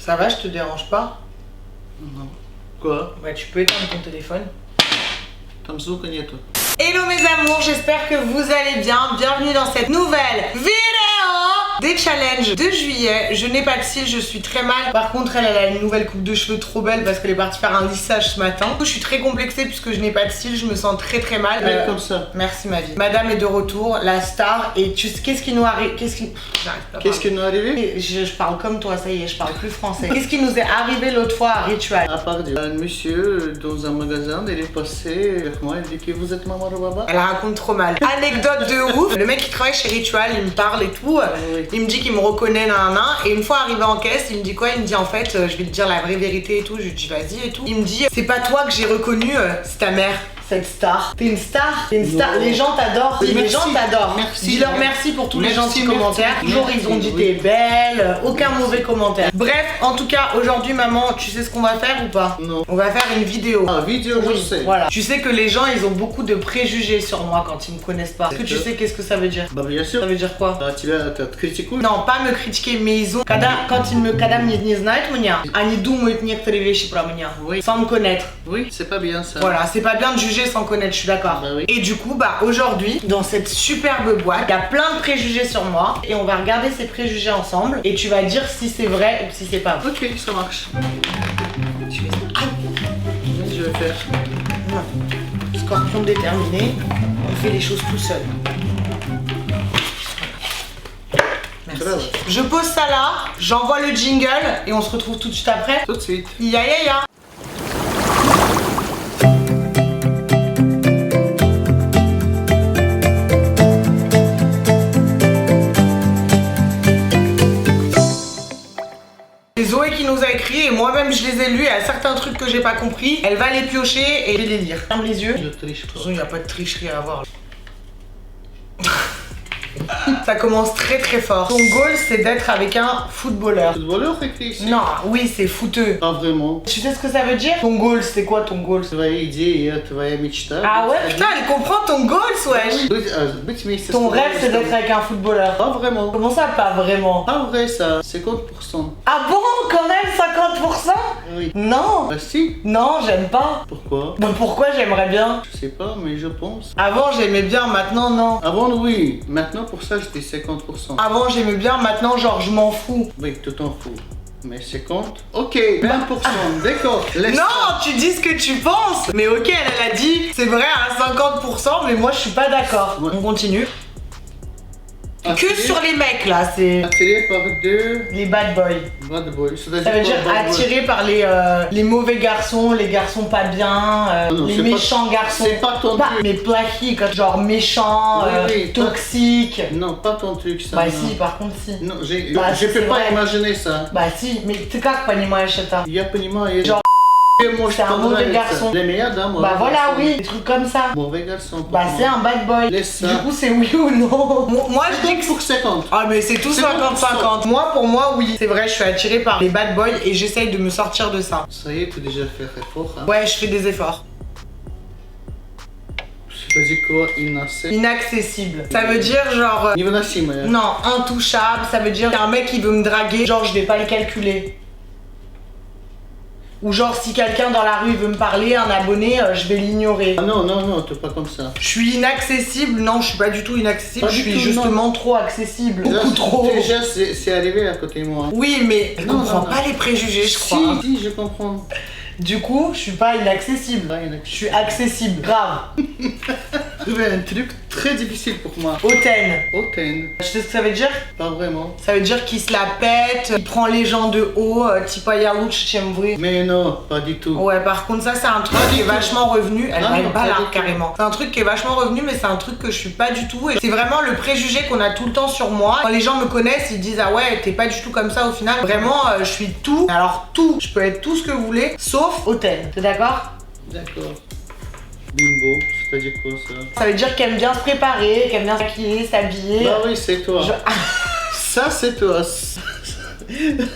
Ça va, je te dérange pas? Non. Quoi? Ouais, tu peux éteindre ton téléphone. Там звука нету. Hello mes amours, j'espère que vous allez bien. Bienvenue dans cette nouvelle vidéo des challenges de juillet. Je n'ai pas de cils, je suis très mal. Par contre, elle a une nouvelle coupe de cheveux trop belle parce qu'elle est partie faire un lissage ce matin. Du coup, je suis très complexée puisque je n'ai pas de cils, je me sens très mal. Comme ça. Merci ma vie. Madame est de retour, la star. Et tu sais, qu'est-ce qui nous arrive? Qu'est-ce qui nous est arrivé? Je parle comme toi, ça y est, je parle plus français. Qu'est-ce qui nous est arrivé l'autre fois à Ritual? À part dire, un monsieur dans un magasin, il est passé avec moi, il dit que vous êtes maman Baba. Elle raconte trop mal. Anecdote de ouf. Le mec qui travaille chez Ritual, il me parle et tout. Oui. Il me dit qu'il me reconnaît, nan. Et une fois arrivé en caisse, il me dit quoi? Il me dit en fait, je vais te dire la vraie vérité et tout. Je lui dis vas-y et tout. Il me dit, c'est pas toi que j'ai reconnu, c'est ta mère. Cette star. T'es une star. T'es une star. Les gens t'adorent. Oui, les merci. gens t'adorent. Merci. Dis-leur merci pour tous les Merci, gentils merci. commentaires. Toujours Merci, ils ont dit oui. t'es belle. Aucun mauvais commentaire. Bref, en tout cas, aujourd'hui, maman, tu sais ce qu'on va faire ou pas? Non. On va faire une vidéo. Ah, vidéo, je sais. Voilà. Tu sais que les gens, ils ont beaucoup de préjugés sur moi quand ils me connaissent pas. Est-ce que tu sais qu'est-ce que ça veut dire? Bah, bien sûr. Ça veut dire quoi? Тебя критикуют? Non, pas me critiquer, mais ils ont... Когда мне не знают меня, они думают некоторые вещи про меня. Oui. Sans me connaître. Oui, c'est pas bien ça. Voilà, c'est pas bien de juger sans connaître, je suis d'accord. Bah oui. Et du coup, aujourd'hui, dans cette superbe boîte, il y a plein de préjugés sur moi. Et on va regarder ces préjugés ensemble. Et tu vas dire si c'est vrai ou si c'est pas vrai. Ok, ça marche. Tu fais ça. Aïe. Je vais faire. Non. Scorpion déterminé, on fait les choses tout seul. Merci. Bravo. Je pose ça là, j'envoie le jingle et on se retrouve tout de suite après. Tout de suite. Ya ya ya. C'est Zoé qui nous a écrit et moi-même je les ai lus et à certains trucs que j'ai pas compris, elle va les piocher et je vais les lire. Ferme les yeux. Je triche De toute pas. façon, il n'y a pas de tricherie à avoir. Ça commence très fort. Ton goal, c'est d'être avec un footballeur. Footballeur écrit ici? Non, oui, c'est footeux. Pas vraiment. Tu sais ce que ça veut dire? Ton goal, c'est quoi ton goal? Твоя идея, твоя мечта. Ah ouais, putain, elle comprend ton goal, wesh. Быть вместе с Ton тобой, rêve, c'est d'être avec un footballeur. Pas vraiment. Comment ça, pas vraiment? Pas vrai ça, 50%. Ah bon, quand même, 50%? Oui. Non. Bah si. Non, j'aime pas. Pourquoi? Bah pourquoi j'aimerais bien? Je sais pas, mais je pense. Avant, j'aimais bien, maintenant, non. Avant, oui. Maintenant, pour ça, j'étais 50%. Avant, j'aimais bien, maintenant, genre, je m'en fous. Oui, tu t'en fous. Mais 50? Ok, 20%. D'accord. Laisse Non, ça. tu dis ce que tu penses. Mais ok, elle a dit, c'est vrai à 50%, mais moi, je suis pas d'accord. Ouais. On continue. Que Attiré- sur les mecs, là, c'est Attiré par deux les bad boys. bad boys. Ça veut dire attiré par les mauvais garçons, les garçons pas bien, non, les c'est pas- méchants garçons. c'est pas ton truc. Mais plaquis, genre méchants, Oui, pas- toxiques. Non, pas ton truc ça. Bah non. si, par contre si. Non, Bah, je peux c'est pas vrai. imaginer ça. Bah si, mais ты как понимаешь это? Я понимаю. Genre, Moi, c'est un mauvais garçon. Les meilleurs dames. Bah voilà, oui, des trucs comme ça. Mauvais garçon. pour Bah moi. c'est un bad boy. Laisse ça. Du coup c'est oui ou non? Moi je dis Donc que... pour 50. Ah mais c'est tout 50-50. Moi pour moi oui. C'est vrai, je suis attirée par les bad boys et j'essaye de me sortir de ça. Ça y est, tu as déjà fait effort. Hein. Ouais, je fais des efforts. C'est-à-dire quoi, inaccessible? Inaccessible. Ça veut dire genre... Невыносимое. Non, intouchable, ça veut dire qu'un mec qui veut me draguer, genre je vais pas le calculer. Ou genre si quelqu'un dans la rue veut me parler, un abonné, je vais l'ignorer. Ah non, non, non, t'es pas comme ça. Je suis inaccessible, non je suis pas du tout inaccessible, Pas je du suis tout, justement trop accessible. Déjà, Beaucoup trop. Déjà, c'est arrivé à côté de moi. Oui mais elle Non, comprend non, non. pas les préjugés je crois. Si, si, je comprends. Du coup, je suis pas inaccessible. Pas Je inaccessible. suis accessible, grave. Trouver un truc très difficile pour moi. Hautaine. Hautaine. Tu sais ce que ça veut dire? Pas vraiment. Ça veut dire qu'il se la pète, il prend les gens de haut, tipo я лучше, чем вы. Mais non, pas du tout. Ouais, par contre, ça, c'est un truc Pas qui du est tout. vachement revenu. Elle Non, va non, être pas du balarde tout. carrément. C'est un truc qui est vachement revenu, mais c'est un truc que je suis pas du tout. Et c'est vraiment le préjugé qu'on a tout le temps sur moi. Quand les gens me connaissent, ils disent ah ouais, t'es pas du tout comme ça au final. Vraiment, je suis tout. Alors, tout. Je peux être tout ce que vous voulez, sauf hautaine. T'es d'accord? D'accord. Bimbo, c'est-à-dire quoi ça? Ça veut dire qu'elle aime bien se préparer, qu'elle aime bien s'habiller, s'habiller. Bah oui, c'est toi. Ça, c'est toi.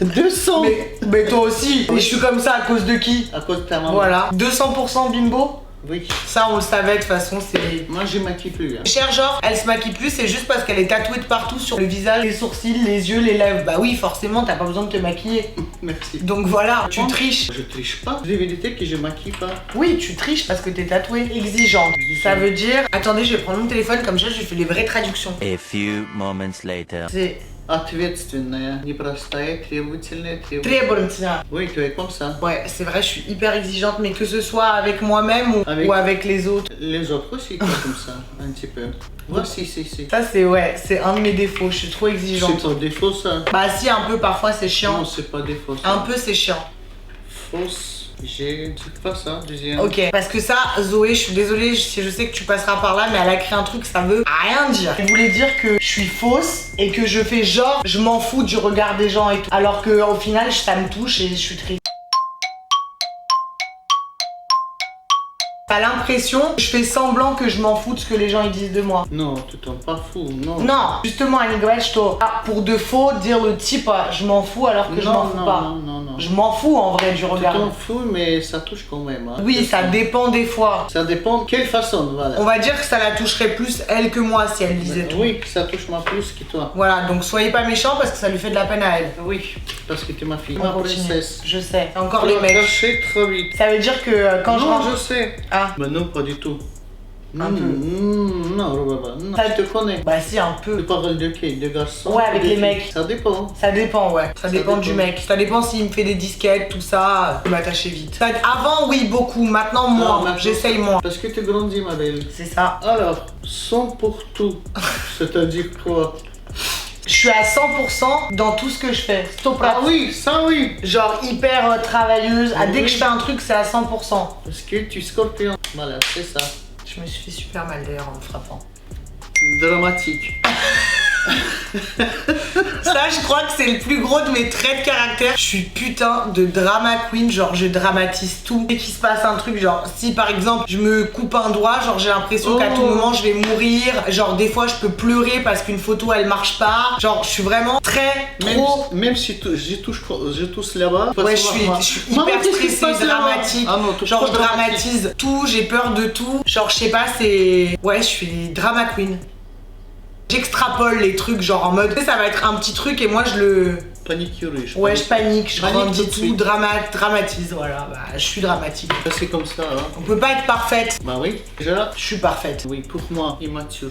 200. Mais toi aussi. Et je suis comme ça à cause de qui? À cause de ta maman. Voilà. 200% bimbo? Oui. Ça, on le savait de toute façon, c'est... Moi, je maquille plus. Hein. Cher genre, elle se maquille plus, c'est juste parce qu'elle est tatouée de partout sur le visage, les sourcils, les yeux, les lèvres. Bah oui, forcément, t'as pas besoin de te maquiller. Merci. Donc voilà, tu triches. Je triche pas. C'est vérité que je maquille pas. Oui, tu triches parce que t'es tatouée. Exigeante. Ça veut dire... Attendez, je vais prendre mon téléphone, comme ça, je fais les vraies traductions. A few moments later. C'est... Ответственная, непростая, требовательная, Требовательная. Oui, tu es comme ça. Ouais, c'est vrai, je suis hyper exigeante, mais que ce soit avec moi-même ou avec les autres. Les autres aussi, comme ça, un petit peu. Voici, si. Ça, c'est ouais, c'est un de mes défauts, je suis trop exigeante. C'est pas défaut, ça. Bah si, un peu, parfois, c'est chiant. Non, c'est pas défaut, ça. Un peu, c'est chiant. Fausse. C'est pas ça, deuxième. Ok, parce que ça, Zoé, je suis désolée si je sais que tu passeras par là, mais elle a créé un truc, ça veut rien dire. Elle voulait dire que je suis fausse et que je fais genre, je m'en fous du regard des gens et tout. Alors que au final, ça me touche et je suis triste. T'as l'impression que je fais semblant que je m'en fous de ce que les gens ils disent de moi. Non, tu t'en pas fou, non. Non, justement, à Nigresto, pour de faux, dire le type, je m'en fous alors que je m'en fous pas. Non. Je m'en fous en vrai du regard. Tu t'en fous, mais ça touche quand même. Hein. Oui, ça dépend des fois. Ça dépend de quelle façon, voilà. On va dire que ça la toucherait plus elle que moi si elle disait tout. Oui, ça touche moi plus que toi. Voilà, donc soyez pas méchants parce que ça lui fait de la peine à elle. Oui, parce que tu es ma fille, On ma continue. princesse. Je sais. Encore Tu les l'as mecs. caché trop vite. Ça veut dire que quand je Non, rentre... je sais. Ah, Bah non, pas du tout. Un peu. Non, Robaba, non. Ça- Je te connais. bah si, un Tu peu. parles de qui? De garçons? Ouais, avec ou de les filles? mecs. Ça dépend. Ça dépend, ouais. Ça dépend du dépend. mec. Ça dépend s'il me fait des disquettes, tout ça. Je peux m'attacher vite. Avant, oui, beaucoup. Maintenant, moins. maintenant- J'essaye moins. Parce que tu grandis, ma belle. C'est ça. Alors, 100 pour tout. C'est-à-dire quoi? Je suis à 100% dans tout ce que je fais. Stop Ah oui, ça oui. Genre hyper travailleuse. Ah, dès que Oui. je fais un truc, c'est à 100%. Parce que tu es scorpion. Voilà, c'est ça. Je me suis fait super mal d'ailleurs en me frappant. Dramatique. Ça, je crois que c'est le plus gros de mes traits de caractère. Je suis putain de drama queen, genre je dramatise tout. Dès qu'il se passe un truc, genre si par exemple je me coupe un doigt, genre j'ai l'impression qu'à tout moment je vais mourir. Genre des fois je peux pleurer parce qu'une photo elle marche pas. Genre je suis vraiment très trop... Même si je touche là-bas. Ouais, je suis hyper stressée, dramatique. Ah non, Genre je dramatise tout, j'ai peur de tout. Genre je sais pas, c'est... Ouais, je suis drama queen. J'extrapole les trucs genre en mode ça va être un petit truc et moi je le... Paniquerie. Ouais, je panique, je Panique grandis tout de tout, suite. dramatise, voilà, bah, je suis dramatique. C'est comme ça, hein. On peut pas être parfaite, Bah oui, déjà. je suis parfaite. Oui, pour moi, immature.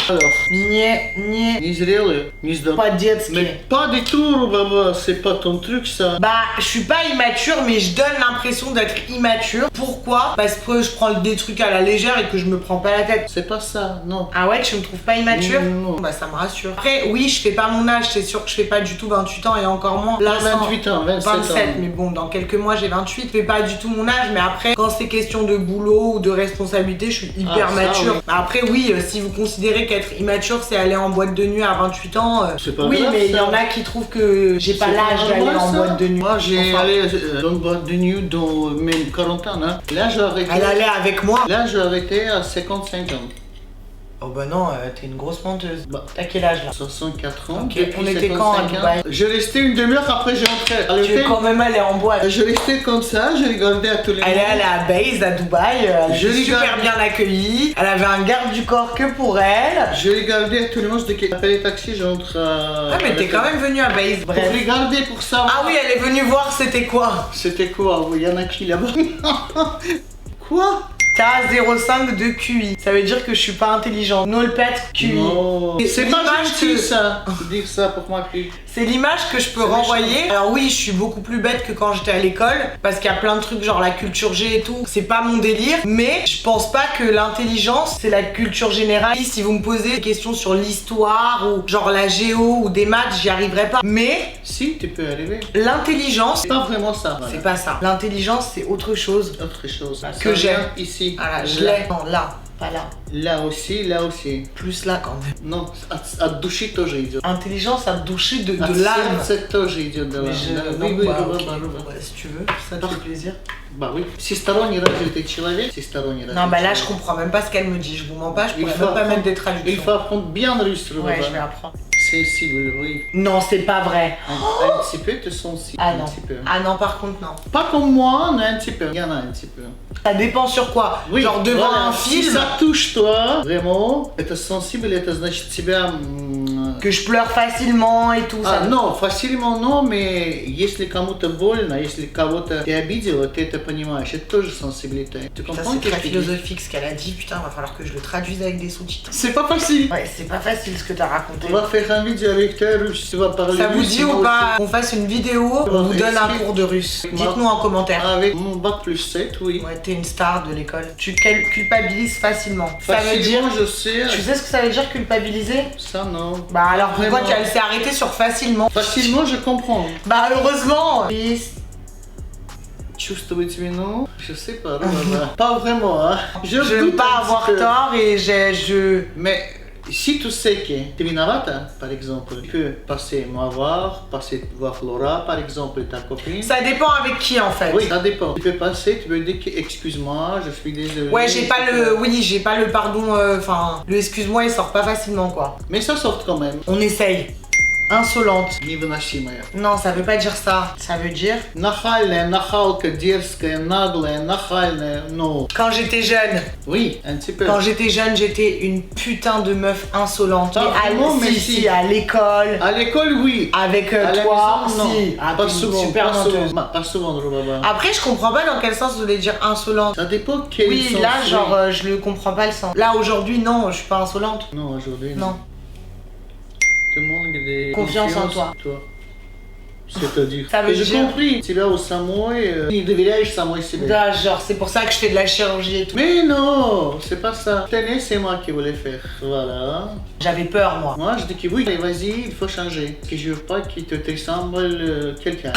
Alors, Не незрелый, pas детский. Mais pas du tout, Baba, c'est pas ton truc ça. Bah, je suis pas immature, mais je donne l'impression d'être immature. Pourquoi? Parce que je prends des trucs à la légère et que je me prends pas la tête. C'est pas ça, non. Ah ouais, tu me trouves pas immature? Non. Bah, ça me rassure. Après, oui, je fais pas mon âge, c'est sûr que je fais pas du tout 28 ans et encore moins. Là, 28 ans, 27 ans. 27, mais bon, dans quelques mois j'ai 28, je fais pas du tout mon âge, mais après, quand c'est question de boulot ou de responsabilité, je suis hyper Ah, ça, mature. oui. Après, oui, si vous considérez qu'être immature, c'est aller en boîte de nuit à 28 ans, C'est pas oui, grave, mais il y ça. en a qui trouvent que j'ai pas C'est l'âge d'aller normal, en ça. boîte de nuit. Moi, j'ai Enfin, allé dans une boîte de nuit dans même 40 ans. Hein. Là, j'ai arrêté. elle allait avec moi. Là, j'ai arrêté à 55 ans. Oh bah non, t'es une grosse menteuse. Bah. T'as quel âge là? 64 ans. Ok, depuis on était quand à 55 ans. Dubaï? J'ai resté une demi-heure après, j'ai rentré. À Tu veux quand même aller en boîte? Je restais comme ça, j'ai regardé à tous les Elle est allée à Base, à Dubaï, elle Je était super regarde. bien accueillie, elle avait un garde du corps que pour elle. J'ai regardé à tout le monde, dès qu'il appelle les taxis, j'entre à... Ah mais t'es quand même venue à Base, Pour bref. regarder, pour savoir. Ah oui, elle est venue voir c'était quoi. C'était quoi? Il y en a qui là-bas? Quoi? T'as 0,5 de QI. Ça veut dire que je suis pas intelligente. No le pet QI. Non. Et C'est pas l'image gentil que- ça, dire ça pour ma fille. C'est l'image que je peux C'est renvoyer. Alors oui, je suis beaucoup plus bête que quand j'étais à l'école, parce qu'il y a plein de trucs genre la culture G et tout, c'est pas mon délire, mais je pense pas que l'intelligence, c'est la culture générale. Si vous me posez des questions sur l'histoire, ou genre la géo, ou des maths, j'y arriverai pas. Mais Si, tu peux arriver. l'intelligence, C'est pas vraiment ça. Voilà. c'est pas ça. L'intelligence, c'est autre chose. Autre chose. Que Ça j'ai. vient ici. Voilà, je Là. l'ai. Non, là, pas là. Là aussi, là aussi. Plus là quand même. Non, от души тоже идет. Intelligence à doucher de От l'âme. сердца тоже идет, да. Mais je... Да, non, oui, oui, bah, Роба, ok. Роба. Ouais, si tu veux, ça te fait plaisir. Bah oui. Всесторонне развитый человек. Всесторонне развитый Non, bah là, je человек. comprends même pas ce qu'elle me dit. Je vous mens pas, je Il pourrais faut même pas apprendre- mettre des Il traductions. faut apprendre bien le russe, Роба. Ouais, je vais apprendre. Sensible, oui. Non, c'est pas vrai. Un petit peu, tu es sensible. Ah un non. petit peu. Ah non, par contre, non. Pas comme moi, mais un petit peu. Il y en a un petit peu. Ça dépend sur quoi. Oui, Genre devant voilà. un Si film, ça touche toi, vraiment, это sensible, это значит тебя... que je pleure facilement et tout ça. А, но, фасильно, но, если кому-то больно, если кого-то ты обидела, ты это понимаешь, это тоже sensibilité. Tu Putain, comprends c'est ce que très je te dis? philosophique ce qu'elle a dit. Putain, va falloir que je le traduise avec des sous-titres. C'est pas facile. Ouais, c'est pas facile ce que t'as raconté. On va faire un vidéo avec toi, russe, tu vas parler Ça vous russe, dit moi ou pas qu'on fasse une vidéo où on vous donne un Explique. cours de russe? Moi. Dites-nous en commentaire. Avec mon bac plus 7, oui. Ouais, t'es une star de l'école. Tu culpabilises facilement. Ça veut dire... Facilement, je sais. Tu sais ce que ça veut dire culpabiliser? Ça, non. Bah alors pourquoi Vraiment. elle s'est arrêtée sur facilement? Facilement, je comprends. Bah heureusement. Чувствовать вину, je sais pas, pas vraiment, hein. Je veux doute pas un avoir petit peu. tort et je... Mais si tu sais que tu es виновата, par exemple, tu peux passer me voir, passer voir Laura, par exemple, ta copine. Ça dépend avec qui en fait. Oui, ça dépend. Tu peux passer, tu peux dire que excuse-moi, je suis désolé. Ouais, j'ai pas le... Oui, j'ai pas le pardon... Enfin, le excuse-moi, il sort pas facilement quoi. Mais ça sort quand même. On essaye. Insolente. Невыносимая. Non, ça veut pas dire ça. Ça veut dire... Нахальная, нахалка, дерзкая, наглая, нахальная, non. Quand j'étais jeune. Oui, un petit peu. Quand j'étais jeune, j'étais une putain de meuf insolente. Pas vraiment, mais si. à l'école. À l'école, oui. Avec À la toi, maison, non. si. Ah, Pas t'es une souvent, super pas menteuse. souvent. Pas souvent, Rubaba. Après, je comprends pas dans quel sens vous voulez dire insolente. Ça dépend quel Oui, sens, là, oui. genre, je le comprends pas le sens. Là, aujourd'hui, non, je suis pas insolente. Non, aujourd'hui, Non. Tout le monde a des Confiance en toi. C'est-à-dire. Ça veut J'ai dire- compris. Тебя у самой, не доверяешь самой себе. Ah, genre, c'est pour ça que je fais de la chirurgie et tout. Mais non, c'est pas ça. Tenez, c'est moi qui voulais faire. Voilà. J'avais peur, moi. Moi, je dis que oui, allez, vas-y, il faut changer. Parce que je veux pas qu'il te ressemble quelqu'un.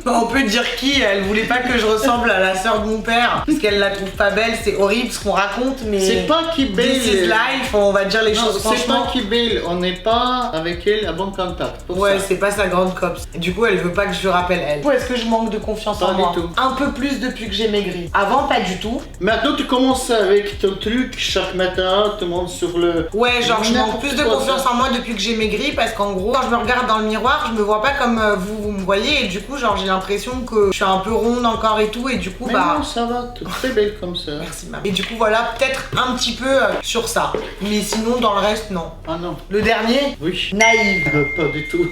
On peut dire qui, elle voulait pas que je ressemble à la sœur de mon père. Parce qu'elle la trouve pas belle, c'est horrible ce qu'on raconte, mais... C'est pas qui belle. This is life, on va dire les Non, choses c'est franchement. pas qui belle. On n'est pas avec elle à bon contact. Pour Ouais, ça. c'est pas sa grande copse. Et du coup, elle veut pas que je lui rappelle elle. Du coup, est-ce que je manque de confiance Pas en du moi? tout. Un peu plus depuis que j'ai maigri. Avant, pas du tout. Maintenant, tu commences avec ton truc chaque matin, tu montes sur le. Ouais, genre je manque N'importe plus de quoi, confiance ça. en moi depuis que j'ai maigri parce qu'en gros, quand je me regarde dans le miroir, je me vois pas comme vous me voyez et du coup, genre j'ai l'impression que je suis un peu ronde encore et tout et du coup, Mais bah... non, ça va, tu es très belle comme ça. Merci maman. Et du coup, voilà, peut-être un petit peu sur ça. Mais sinon, dans le reste, non. Ah non. Le dernier, Oui. naïve. Pas du tout.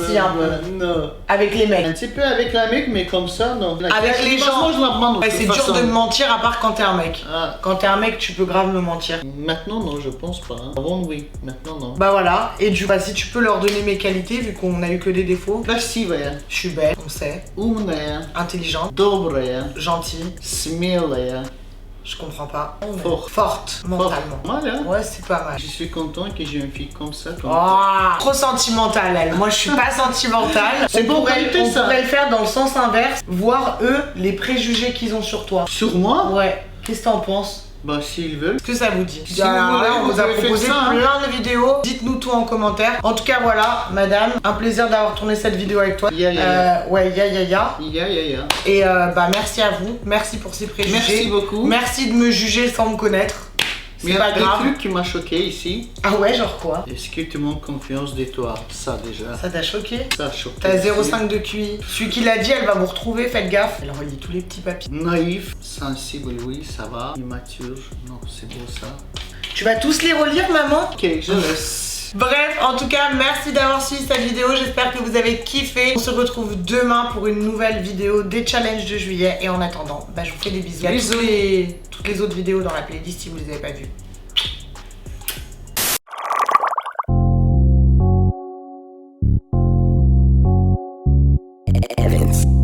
Si, un peu. Non. Avec les Un mecs. petit peu avec la mec, mais comme ça, non. Avec les gens. Moi, je la demande. Ouais, c'est dur de me mentir à part quand t'es un mec. Ah, Quand t'es un mec, tu peux grave me mentir. maintenant, non, je pense pas. Hein. Avant, oui. Maintenant, non. Bah voilà, et du coup, si tu peux leur donner mes qualités, vu qu'on a eu que des défauts. Красивая, Je suis belle, on sait, умная, intelligente, добрая, gentille, смелая, je comprends pas. Forte. Forte, mentalement. Mal, hein? Ouais, c'est pas mal. Je suis content que j'ai une fille comme ça. Comme Oh, trop sentimentale elle. Moi je suis pas sentimentale. C'est On bon, pourrait- qualité, on ça. pourrait le faire dans le sens inverse, voir eux les préjugés qu'ils ont sur toi. Sur moi? Ouais, qu'est-ce que t'en penses? Bah, s'ils veulent. Qu'est-ce que ça vous dit? Si Alors vous voulez, là, on vous vous a pouvez faire proposé ça, hein. plein de vidéos. Dites-nous tout en commentaire. En tout cas, voilà, madame, un plaisir d'avoir tourné cette vidéo avec toi. Ya, ya, Ouais, ya. Ya. Et bah merci à vous. Merci pour ces préjugés. Merci beaucoup. Merci de me juger sans me connaître. Mais C'est il y a pas des grave. trucs qui m'ont choqué ici. Ah ouais, genre quoi? Est-ce que tu manques confiance de toi? Ça déjà. Ça t'a choqué? Ça a choqué. T'as aussi. 0,5 de QI. Celui qui l'a dit, elle va vous retrouver, faites gaffe. Elle relie tous les petits papiers. Naïf, sensible, oui, ça va. Immature, non, c'est beau ça. Tu vas tous les relire, maman? Ok, je laisse. Bref, en tout cas, merci d'avoir suivi cette vidéo. J'espère que vous avez kiffé. On se retrouve demain pour une nouvelle vidéo des challenges de juillet. Et en attendant, bah, je vous fais des bisous. Il y a Bisous. toutes les autres vidéos dans la playlist si vous les avez pas vues. Evans.